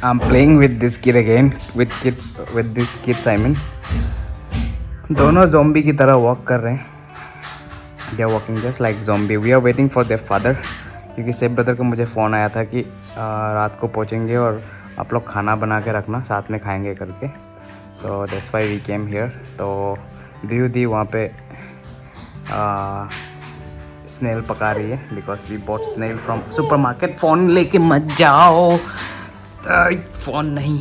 I'm playing with this kid again, with these kids I mean. दोनों zombie की तरह walk कर रहे हैं. They are walking just like zombie. We are waiting for their father. क्योंकि सेब brother को मुझे फ़ोन आया था कि रात को पहुँचेंगे और आप लोग खाना बना के रखना, साथ में खाएंगे करके. So that's why we came here. तो दी वहाँ पे स्नेल पका रही है because we bought snail from supermarket. Phone लेके मत जाओ, फ़ोन नहीं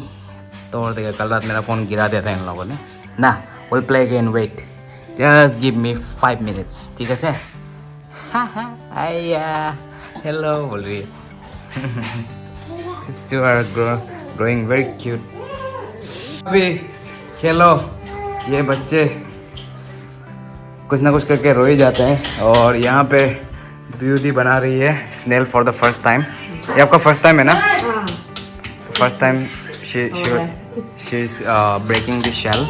तोड़ देगा. कल रात मेरा फ़ोन गिरा दिया था इन लोगों ने ना. Will play again, wait just give me 5 minutes. ठीक है सर. हेलो बोल रही है. These two are growing very cute. अभी खेलो. ये बच्चे कुछ ना कुछ करके रो ही जाते हैं. और यहाँ पे दीदी बना रही है snail for the first time. ये आपका फर्स्ट टाइम है ना? First time she is breaking this shell.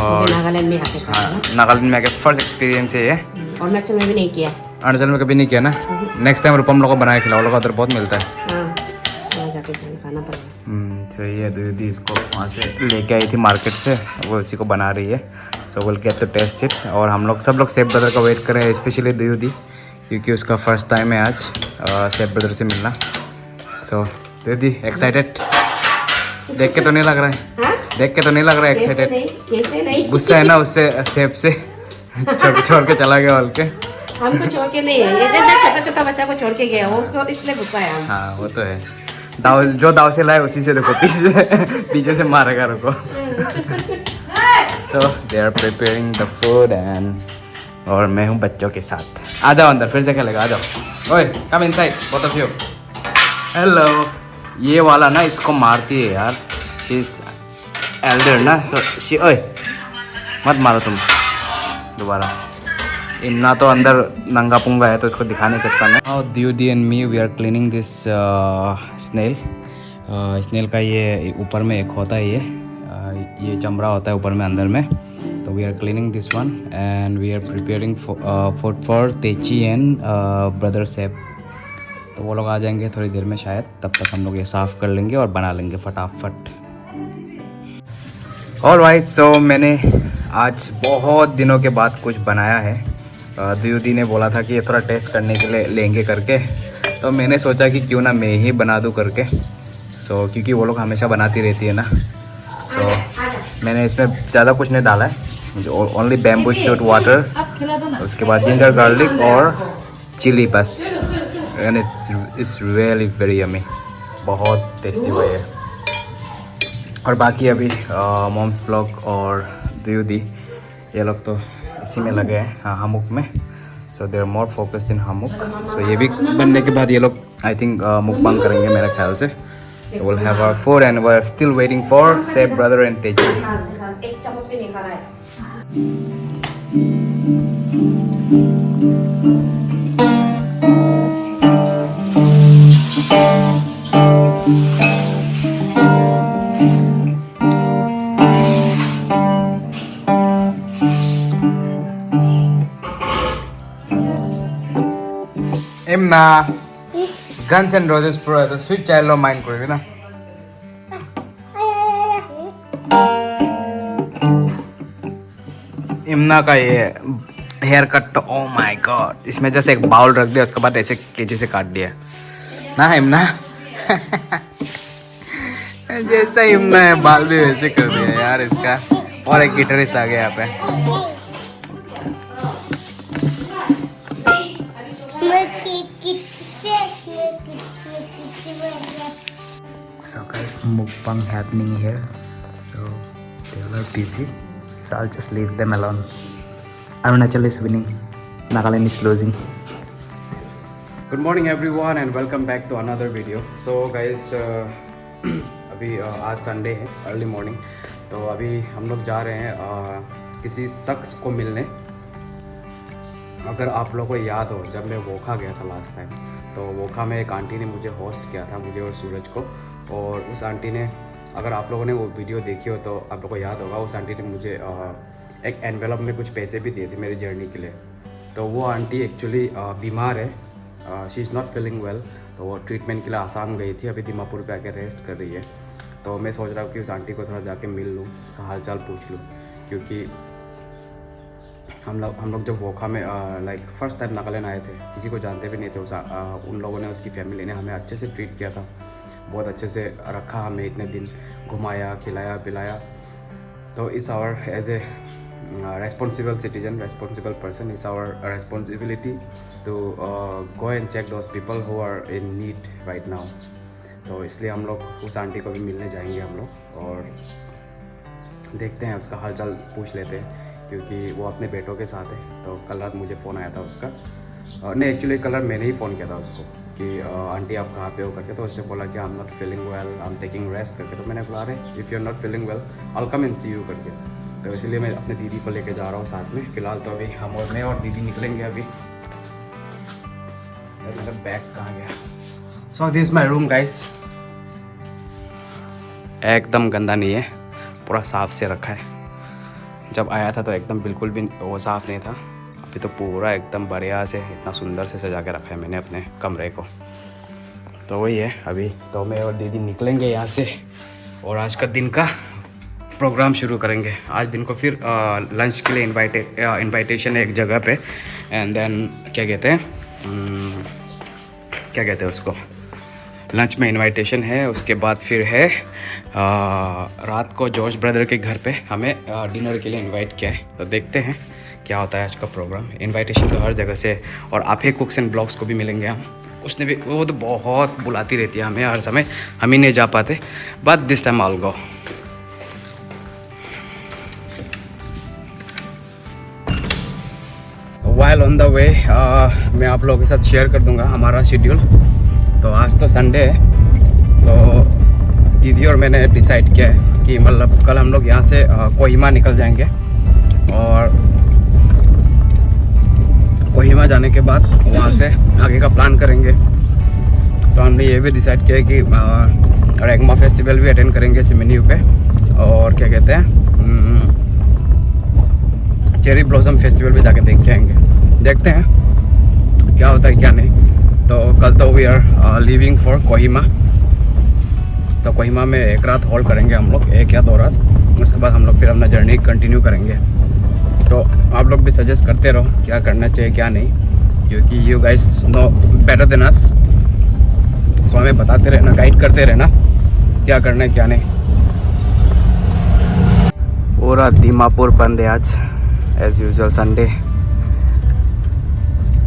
और नागालैंड में आके नागालैंड में आके फर्स्ट एक्सपीरियंस है ये. और अरुणाचल में भी नहीं किया. अरुणाचल में कभी नहीं किया ना. नेक्स्ट टाइम रूपम लोग को बना के खिलाओ, लोग उधर बहुत मिलता है. वहाँ जाके खाना पड़ेगा. सही है. दीदी इसको वहाँ से लेके आई थी मार्केट से, वो उसी को बना रही है. So will get to taste it. और हम लोग सब लोग सेब ब्रदर का वेट कर रहे हैं, स्पेशली दीदी क्योंकि उसका फर्स्ट टाइम है आज सेब ब्रदर से मिलना. सो दीदी एक्साइटेड? देख के तो नहीं लग रहा है. देख के तो नहीं लग रहा है एक्साइटेड. कैसे नहीं? गुस्सा है ना उससे, सेब से छोड़ के चला गया बोल के. हमको छोड़ के नहीं है, ये छोटा छोटा बच्चा को छोड़ के गया, वो उसको इसलिए गुस्सा है. हाँ वो तो है. दाव से लाए उसी से देखो, पीछे से मारेगा. रुको. So they are preparing the food and और मैं हूँ बच्चों के साथ. आ जाओ अंदर, फिर से खेलेगा. आ जाओ. ओए come inside both of you. Hello. ये वाला ना इसको मारती है यार. शी इज एल्डर ना, सो शी. ओए मत मारो तुम दोबारा. इन्ना तो अंदर नंगा पुंगा है तो इसको दिखा नहीं सकता मैं. और दीदी and me we are cleaning this snail. Snail का ये ऊपर में एक होता है, ये चमड़ा होता है ऊपर में अंदर में. तो we are cleaning this one and we are preparing food for Techi and brother Seb. तो वो लोग आ जाएंगे थोड़ी देर में शायद. तब तक हम लोग ये साफ़ कर लेंगे और बना लेंगे फटाफट. ऑलराइट. सो मैंने आज बहुत दिनों के बाद कुछ बनाया है. दीदी ने बोला था कि ये थोड़ा टेस्ट करने के लिए लेंगे करके, तो मैंने सोचा कि क्यों ना मैं ही बना दूं करके. सो क्योंकि वो लोग हमेशा बनाती रहती है ना. सो मैंने इसमें ज़्यादा कुछ नहीं डाला है, मुझे ओनली बैम्बू शूट वाटर, उसके बाद जिंजर गार्लिक और चिली बस. And it's really very yummy. बहुत टेस्टी हुआ है. और बाकी अभी मॉम्स ब्लॉग और दीदी ये लोग तो इसी में लगे हैं. हाँ हमुक में. सो they are more focused in हमुक. सो ये भी बनने के बाद ये लोग आई थिंक मुकबांग करेंगे मेरे ख्याल से. Will have our food and we are still waiting for Seb brother and Teji. एक चम्मच भी नहीं खा रहा है. एमना गन्स एंड रोजेस पुरा तो स्वीट चाइल्ड ऑफ माइन करेगा ना. इमना का ये haircut, oh my god. इसमें जैसे एक बाउल रख दिया, उसके बाद ऐसे केजी से काट दिया ना इमना. जैसा इमना है बाल भी वैसे कर दिया यार इसका. और एक गिटारिस्ट आ गया यहाँ पे. So guys, mukbang happening here. So they are busy. So I'll just leave them alone. Arunachal is winning. Nagaland is losing. Good morning everyone and welcome back to another video. So guys, अभी आज Sunday है, early morning. तो अभी हम लोग जा रहे हैं किसी शख्स को मिलने. अगर आप लोगों को याद हो, जब मैं वोखा गया था लास्ट टाइम, तो वोखा में एक आंटी ने मुझे होस्ट किया था, मुझे और सूरज को. और उस आंटी ने, अगर आप लोगों ने वो वीडियो देखी हो तो आप लोगों को याद होगा, उस आंटी ने मुझे एक एनवेलप में कुछ पैसे भी दिए थे मेरी जर्नी के लिए. तो वो आंटी एक्चुअली बीमार है, she is not feeling well. तो वो ट्रीटमेंट के लिए आसाम गई थी, अभी दीमापुर पे आके रेस्ट कर रही है. तो मैं सोच रहा हूँ कि उस आंटी को थोड़ा जाके मिल लूँ, उसका हालचाल पूछ लूँ, क्योंकि हम लोग जब वोखा में लाइक फ़र्स्ट टाइम नागालैंड आए थे, किसी को जानते भी नहीं थे। उन लोगों ने, उसकी फैमिली ने हमें अच्छे से ट्रीट किया था, बहुत अच्छे से रखा हमें, इतने दिन घुमाया, खिलाया पिलाया। तो it's our as a responsible citizen, responsible person, it's our responsibility to go and check those people who are in need right now. तो इसलिए हम लोग उस आंटी को भी मिलने जाएंगे हम लोग, और देखते हैं, उसका हालचाल पूछ लेते हैं, क्योंकि वो अपने बेटों के साथ है। तो कल रात मुझे फ़ोन आया था उसका, नहीं एक्चुअली कल रात मैंने ही फ़ोन किया था उसको कि आंटी आप कहाँ पे हो करके। तो उसने बोला कि I am not feeling well, I am taking rest करके। तो मैंने बोला अरे if you are not feeling well I will come and see you करके। तो इसलिए मैं अपने दीदी को लेके जा रहा हूँ साथ में। फ़िलहाल तो अभी हम और मैं और दीदी निकलेंगे अभी। मेरा बैग कहाँ गया? So this my room guys, एकदम गंदा नहीं है, पूरा साफ से रखा है। जब आया था तो एकदम बिल्कुल भी वो साफ़ नहीं था, अभी तो पूरा एकदम बढ़िया से इतना सुंदर से सजा के रखा है मैंने अपने कमरे को। तो वही है, अभी तो मैं और दीदी निकलेंगे यहाँ से और आज का दिन का प्रोग्राम शुरू करेंगे। आज दिन को फिर लंच के लिए इनवाइटेशन है एक जगह पे, एंड देन क्या कहते हैं उसको, लंच में इनवाइटेशन है। उसके बाद फिर है रात को जॉर्ज ब्रदर के घर पे हमें डिनर के लिए इनवाइट किया है। तो देखते हैं क्या होता है आज का प्रोग्राम। इनवाइटेशन तो हर जगह से, और आपे कुक्स एंड ब्लॉग्स को भी मिलेंगे हम। उसने भी, वो तो बहुत बुलाती रहती है हमें हर समय, हम ही नहीं जा पाते, but this time I will go. While on the way मैं आप लोगों के साथ शेयर कर दूंगा हमारा शेड्यूल। तो आज तो संडे है, तो दीदी और मैंने डिसाइड किया है कि मतलब कल हम लोग यहाँ से कोहिमा निकल जाएंगे, और कोहिमा जाने के बाद वहाँ से आगे का प्लान करेंगे। तो हमने ये भी डिसाइड किया कि रेगमा फेस्टिवल भी अटेंड करेंगे सिमिन्यू पे, और क्या कहते हैं चेरी ब्लॉसम फेस्टिवल भी जाके देख के आएंगे। देखते हैं क्या होता है क्या नहीं। तो कल तो we are leaving for Kohima. तो कोहिमा में एक रात होल्ड करेंगे हम लोग, 1 या 2 रात। उसके बाद हम लोग फिर अपना जर्नी कंटिन्यू करेंगे। तो आप लोग भी सजेस्ट करते रहो क्या करना चाहिए क्या नहीं, क्योंकि you guys know better than us. So हमें बताते रहना, गाइड करते रहना क्या करना है क्या नहीं। पूरा दीमापुर बंद है आज, एज यूजुअल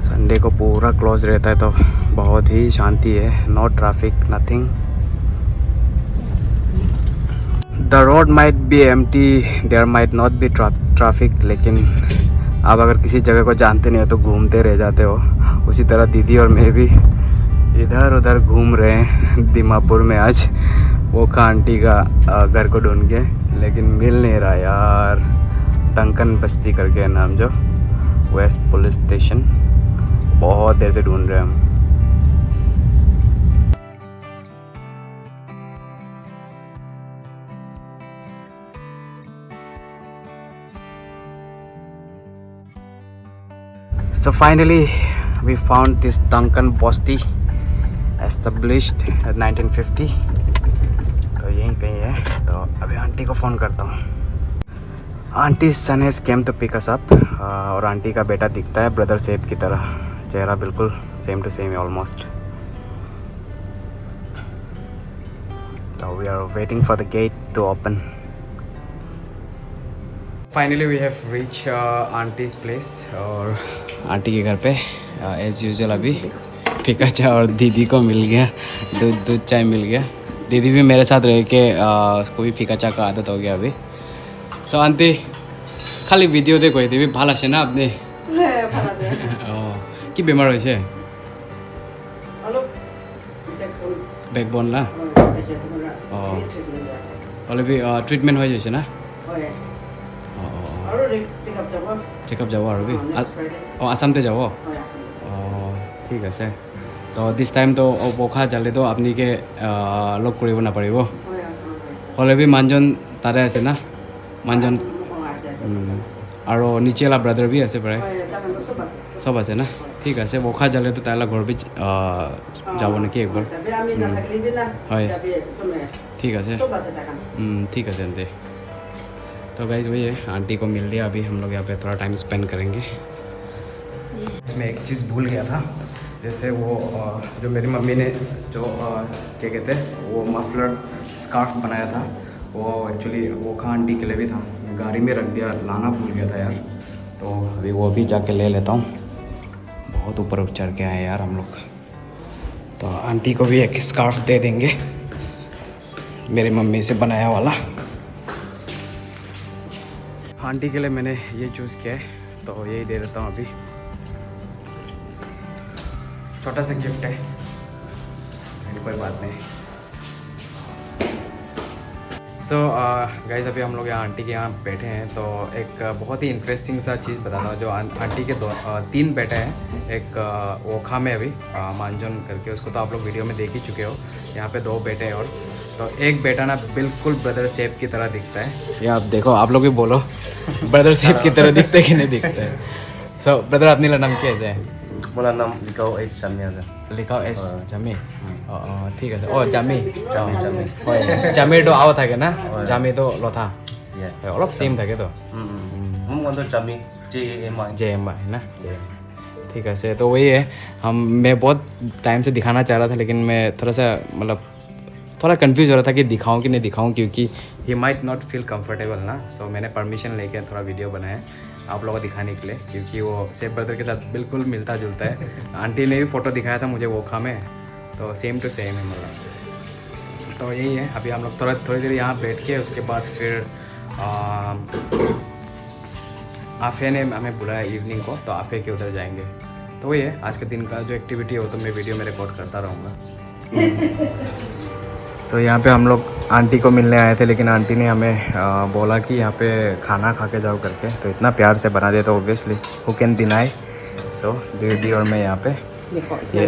संडे को पूरा क्लोज रहता है। तो बहुत ही शांति है, no traffic, nothing. The road might be empty, there might not be traffic, लेकिन आप अगर किसी जगह को जानते नहीं हो तो घूमते रह जाते हो। उसी तरह दीदी और मैं भी इधर उधर घूम रहे हैं दीमापुर में आज, वो आंटी का घर को ढूंढ के, लेकिन मिल नहीं रहा यार। डंकन बस्ती करके नाम, जो वेस्ट पुलिस स्टेशन, बहुत देर से ढूंढ रहे हैं हम। So finally we found this Duncan Basti, established at 1950। तो यहीं कहीं है। तो अभी आंटी को फ़ोन करता हूँ। Aunty son has came to pick us up, और आंटी का बेटा दिखता है ब्रदर सेब की तरह, चेहरा बिल्कुल सेम टू सेम है almost. So we are waiting for the gate to open. Finally we have reached aunties place, और आंटी के घर पे एज यूजुअल अभी फीका चाय और दीदी को मिल गया, दूध चाय मिल गया। दीदी भी मेरे साथ रह के उसको भी फीका चाय का आदत हो गया अभी। सो आंटी खाली ভিডিও তে কই দিবি ভালো আছে না আপনি? হ্যাঁ ভালো আছে। কি বেমার হয়েছে? অলপ দেখুন ব্যাকবোন না? এসে তোমরা ট্রিটমেন্ট আছে। অলরেডি ট্রিটমেন্ট হয়ে যাচ্ছে না? হয়। আৰু চেকআপ যাব। চেকআপ যাব আৰু বি? আসামতে যাব? হয় আসাম। ঠিক আছে। তো দিস টাইম তো বখা জালে তো আপনি কে লগ কৰিব না পাৰিব? হয়। অলরেডি মানজন তাৰে আছে না? মানজন আৰু নিচেলা ব্ৰাদাৰ বি আছে প্ৰায় চব আছে না ঠিক আছে বখা জালে তো তাইলা ঘৰ বি যাব নেকি একবাৰ হয় ठीक है ठीक है चलते तो गाइस वही है आंटी को मिल लिया अभी हम लोग यहाँ पे थोड़ा टाइम स्पेंड करेंगे इसमें एक चीज़ भूल गया था जैसे वो जो मेरी मम्मी ने जो क्या कहते हैं वो मफलर स्कार्फ बनाया था वो एक्चुअली वो खा आंटी के लिए भी था गाड़ी में रख दिया लाना भूल गया था यार तो अभी वो भी जाके ले लेता हूँ बहुत ऊपर चढ़ के आए यार हम लोग तो आंटी को भी एक स्कार्फ दे देंगे मेरी मम्मी से बनाया वाला आंटी के लिए मैंने ये चूज़ किया है तो यही दे देता हूँ अभी छोटा सा गिफ्ट है कोई बात नहीं सो गाइस अभी हम लोग यहाँ आंटी के यहाँ बैठे हैं तो एक बहुत ही इंटरेस्टिंग सा चीज़ बताता हूँ जो आंटी के 3 बेटे हैं एक ओखा में अभी मानजोन करके उसको तो आप लोग वीडियो में देख ही चुके हो यहाँ पे 2 बेटे हैं और तो एक बेटा ना बिल्कुल ब्रदर सेफ की तरह दिखता है ये आप देखो आप लोग भी बोलो ब्रदर सेफ की तरह दिखता है कि नहीं दिखता है सो ब्रदर अपनी नाम क्या है मोला नाम लिखाओ एस जामी আছে লিখাও এস জামি ঠিক আছে ও জামি জামি জামি হয় জামিটো আও থাকে না জামিটো লথা অলপ সেম থাকে তো हम तो जामी JMI ना ठीक है तो वही है मैं बहुत टाइम से दिखाना चाह रहा था लेकिन मैं थोड़ा सा मतलब थोड़ा कंफ्यूज हो रहा था कि दिखाऊं कि नहीं दिखाऊं क्योंकि he might not feel comfortable ना सो मैंने परमिशन लेके थोड़ा वीडियो बनाया आप लोगों को दिखाने के लिए क्योंकि वो सेफ ब्रदर के साथ बिल्कुल मिलता जुलता है आंटी ने भी फ़ोटो दिखाया था मुझे वो खा में तो सेम टू सेम है मतलब तो यही है अभी हम लोग थोड़ी देर यहाँ बैठ के उसके बाद फिर आफे ने हमें बुलाया इवनिंग को तो आफे के उधर जाएंगे तो वही है आज के दिन का जो एक्टिविटी हो तो मैं वीडियो में रिकॉर्ड करता रहूँगा सो यहाँ पे हम लोग आंटी को मिलने आए थे लेकिन आंटी ने हमें बोला कि यहाँ पे खाना खा के जाओ करके तो इतना प्यार से बना दिया तो ऑब्वियसली हु कैन डिनाई सो दीदी और मैं यहाँ पे ये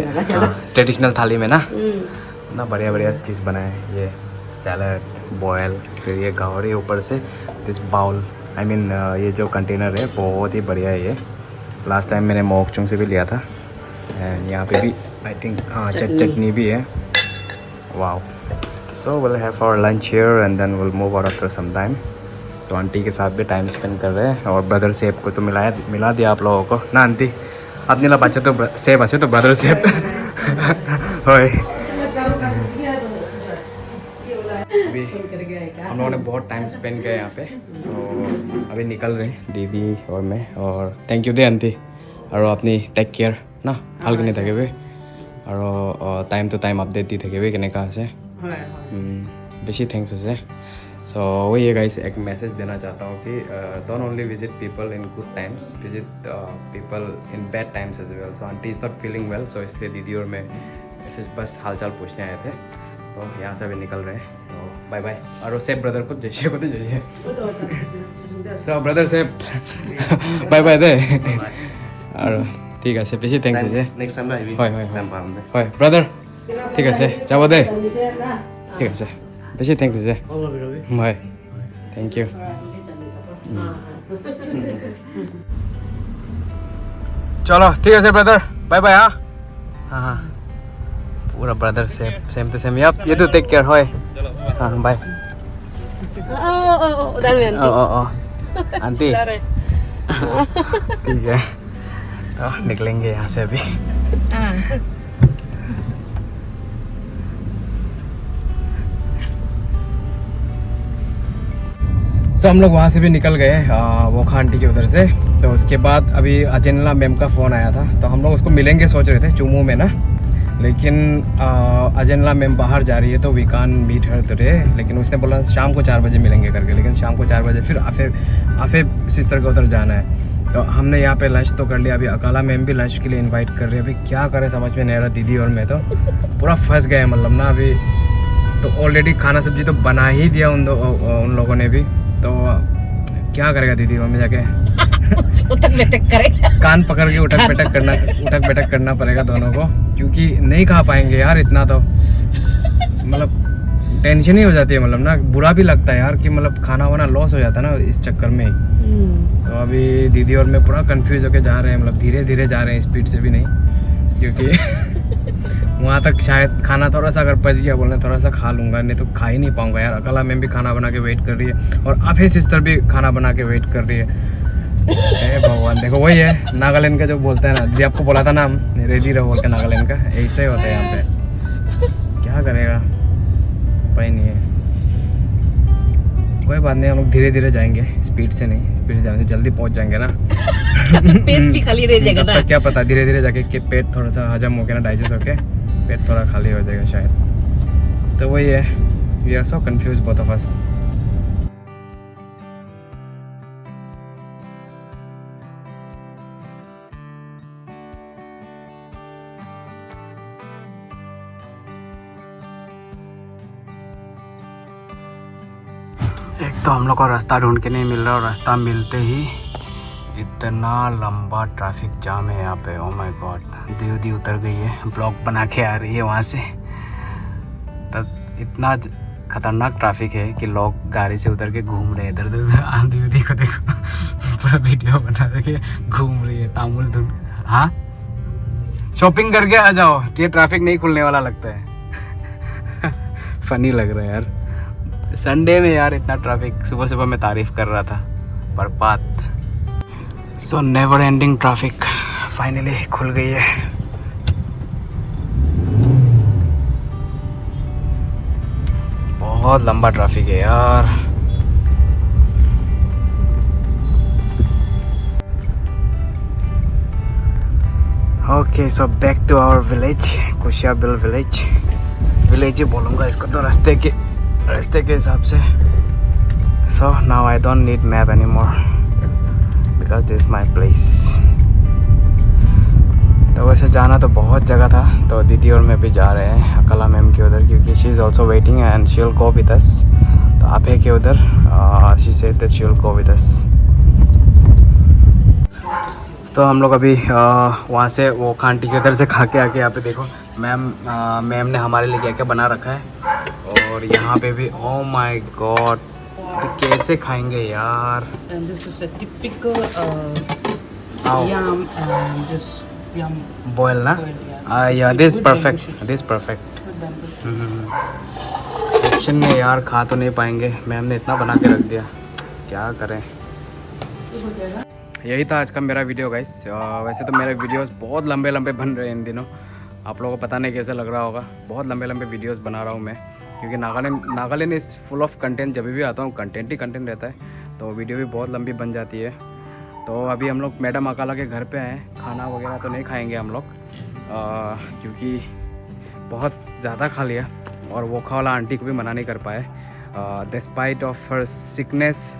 ट्रेडिशनल थाली में ना इतना बढ़िया बढ़िया चीज़ बनाए ये सैलड बॉयल फिर ये गावड़ी ऊपर से दिस बाउल आई मीन ये जो कंटेनर है बहुत ही बढ़िया है ये लास्ट टाइम मैंने मोकचुंग से भी लिया था एंड यहाँ पे भी आई थिंक हाँ चटनी भी है wow so will have our lunch here and then will move out after some time so aunty के साथ भी टाइम स्पेंड कर रहे हैं और ब्रदर सेब को तो मिला दिया आप लोगों को ना आंटी अपनी ला बच्चे तो सेब हसे तो ब्रदर सेब होय अभी हम लोगों ने बहुत टाइम स्पेंड किया यहाँ पे सो अभी निकल रहे दीदी और मैं और थैंक यू दे आंटी और अपनी टेक केयर ना ভালকে নি থাকিবি আৰু টাইম টু টাইম আপডেট দি থাকিবি কেনেকা আছে बेसी थैंक्स আছে सो वही है गाइस एक मैसेज देना चाहता हूँ कि don't only visit people in good times visit people in bad times as well so aunty is not feeling well so इसलिए दीदी और मैं ऐसे बस हालचाल पूछने आए थे तो यहाँ से अभी निकल रहे हैं तो बाय बाय और सेफ ब्रदर को जैसे को तो जैसे so brother safe bye bye दे और ঠিক আছে বেছি থ্যাঙ্কস আছে नेक्स्ट टाइम आइबি হয় হয় হয় ব্রাদার ঠিক আছে যাব দে ঠিক আছে বেছি থ্যাঙ্কস আছে হয় থ্যাংক ইউ चलो ठीक है ब्रदर बाय बाय हाँ हाँ हाँ पूरा ब्रदर सेम टू सेम ये तो टेक केयर होय हाँ बाय उधर में आंटी ठीक है तो निकलेंगे यहाँ से अभी सो हम लोग वहाँ से भी निकल गए वो आंटी के उधर से तो उसके बाद अभी अजेनला मैम का फ़ोन आया था तो हम लोग उसको मिलेंगे सोच रहे थे चुमू में ना लेकिन अजेनला मैम बाहर जा रही है तो we can meet her today लेकिन उसने बोला शाम को 4 बजे मिलेंगे करके लेकिन शाम को 4 बजे फिर आफे सिस्टर को उधर जाना है तो हमने यहाँ पे लंच तो कर लिया अभी अकाला मैम भी लंच के लिए इनवाइट कर रही है अभी क्या करें समझ में नहीं आ रहा दीदी और मैं तो पूरा फंस गए मतलब ना अभी तो ऑलरेडी खाना सब्जी तो बना ही दिया उन लोगों ने भी तो क्या करेगा दीदी मम्मी जाके उठक बैठक करेगा कान पकड़ के उठक बैठक करना पड़ेगा दोनों को क्योंकि नहीं खा पाएंगे यार इतना तो मतलब टेंशन ही हो जाती है, मतलब ना बुरा भी लगता है यार कि मतलब खाना वाना लॉस हो जाता है ना इस चक्कर में। तो अभी दीदी और मैं पूरा कंफ्यूज होके जा रहे हैं, मतलब धीरे धीरे जा रहे हैं, स्पीड से भी नहीं, क्योंकि वहाँ तक शायद खाना थोड़ा सा अगर बच गया बोलने थोड़ा सा खा लूँगा, नहीं तो खा ही नहीं पाऊँगा यार। अकेला मैम भी खाना बना के वेट कर रही है और अफे सिस्टर भी खाना बना के वेट कर रही है। भगवान, देखो वही है नागालैंड का जो बोलते हैं ना, दीदी आपको बोला था ना हम रेडी रहो बोल के, नागालैंड का ऐसे ही होता है यहाँ पे। क्या करेगा उपाय नहीं है, कोई बात नहीं, हम लोग धीरे धीरे जाएंगे, स्पीड से नहीं, स्पीड से जाने से जल्दी पहुँच जाएंगे ना। पेट भी खाली रह जाएगा ना। क्या पता धीरे धीरे जाके कि पेट थोड़ा सा हजम हो गया ना, डाइजेस्ट होके पेट थोड़ा खाली हो जाएगा शायद। तो वही है, we are so confuse both of us. एक तो हम लोग को रास्ता ढूंढ के नहीं मिल रहा और रास्ता मिलते ही इतना लंबा ट्रैफिक जाम है यहाँ पे। ओ माय गॉड, दीदी उतर गई है, ब्लॉग बना के आ रही है वहाँ से। तब इतना खतरनाक ट्रैफिक है कि लोग गाड़ी से उतर के घूम रहे हैं इधर उधर। दीदी को देखो पूरा वीडियो बना के घूम रही है तामुल धुन। हाँ, शॉपिंग करके आ जाओ, ये ट्रैफिक नहीं खुलने वाला लगता है। फनी लग रहा है यार संडे में यार, इतना ट्रैफिक। सुबह सुबह मैं तारीफ कर रहा था बर्बाद। So never ending traffic finally खुल गई है। बहुत लंबा ट्रैफिक है यार। Okay, so back to our village, Kushiyabil village. Village ही बोलूँगा इसको तो रास्ते के हिसाब से। So now I don't need map any more because this is my place. तो वैसे जाना तो बहुत जगह था, तो दीदी और मैं भी जा रहे हैं अकला मैम के उधर, क्योंकि she is also waiting and she will go with us. तो आप है के उधर, she said that she will go with us. तो हम लोग अभी वहाँ से वो खांटी के उधर से खा के आके यहाँ पे देखो मैम ने हमारे लिए क्या क्या बना रखा है। और यहाँ पे भी ओ माय गॉड, कैसे खाएंगे यार। And this is a typical yam and this yam boil ना, boiled, yeah. या With this bamboo perfect, shoots. This perfect. With bamboo. Kitchen में यार खा तो नहीं पाएंगे, मैम ने इतना बना के रख दिया, क्या करें। यही था आज का मेरा वीडियो गाइस। वैसे तो मेरे वीडियोस बहुत लंबे लंबे बन रहे हैं इन दिनों, आप लोगों को पता नहीं कैसे लग रहा होगा। बहुत लंबे लंबे वीडियोस बना रहा हूँ मैं, क्योंकि Nagaland is full of content. जब भी आता हूँ कंटेंट ही कंटेंट रहता है, तो वीडियो भी बहुत लंबी बन जाती है। तो अभी हम लोग मैडम अकाला के घर पे हैं, खाना वगैरह तो नहीं खाएंगे हम लोग, क्योंकि बहुत ज़्यादा खा लिया और वो वाला आंटी को भी मना नहीं कर पाए। Despite of her sickness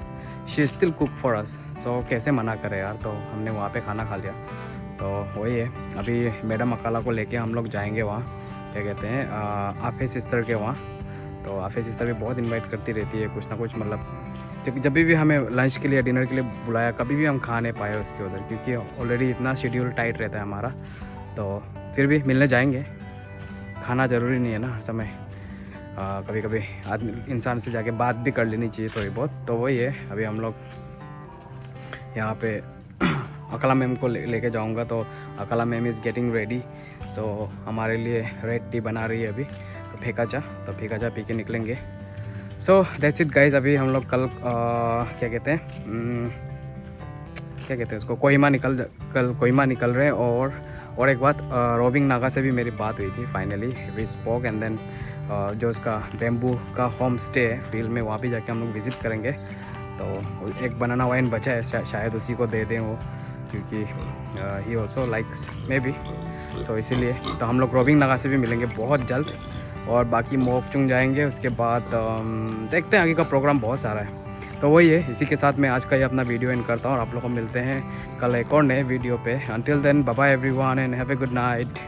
she still cook for us, so कैसे मना करे यार। तो हमने वहाँ पे खाना खा लिया। तो वही है, अभी मैडम अकाला को लेके हम लोग जाएंगे वहाँ, क्या कहते हैं, आफे सिस्टर के वहाँ। तो आफे सिस्टर भी बहुत इनवाइट करती रहती है कुछ ना कुछ, मतलब जब भी हमें लंच के लिए डिनर के लिए बुलाया, कभी भी हम खा नहीं पाए उसके उधर, क्योंकि ऑलरेडी इतना शेड्यूल टाइट रहता है हमारा। तो फिर भी मिलने जाएंगे, खाना ज़रूरी नहीं है ना हर समय, कभी कभी आदमी इंसान से जाके बात भी कर लेनी चाहिए थोड़ी बहुत। तो वही है, अभी हम लोग यहाँ पे अकला मैम को लेके जाऊँगा। तो अकला मैम इज़ गेटिंग रेडी, सो हमारे लिए रेड टी बना रही है अभी, तो फेंका चाह पी के निकलेंगे। So that's it guys. अभी हम लोग कल क्या कहते हैं उसको, कोहिमा निकल रहे हैं। और एक बात, रोविंग नागा से भी मेरी बात हुई थी, finally we spoke. And then जो उसका बेम्बू का होम स्टे है फील्ड में, वहाँ भी जाके हम लोग विज़िट करेंगे। तो एक बनाना वाइन बचा है, शायद उसी को दे दें वो, क्योंकि he also likes maybe, so इसीलिए। तो हम लोग रोविंग नागा से भी मिलेंगे बहुत जल्द, और बाकी मोकचुंग जाएंगे। उसके बाद देखते हैं, आगे का प्रोग्राम बहुत सारा है। तो वही है, इसी के साथ मैं आज का ये अपना वीडियो एंड करता हूँ और आप लोगों को मिलते हैं कल एक और नए वीडियो पे। Until then bye bye everyone and have a good night.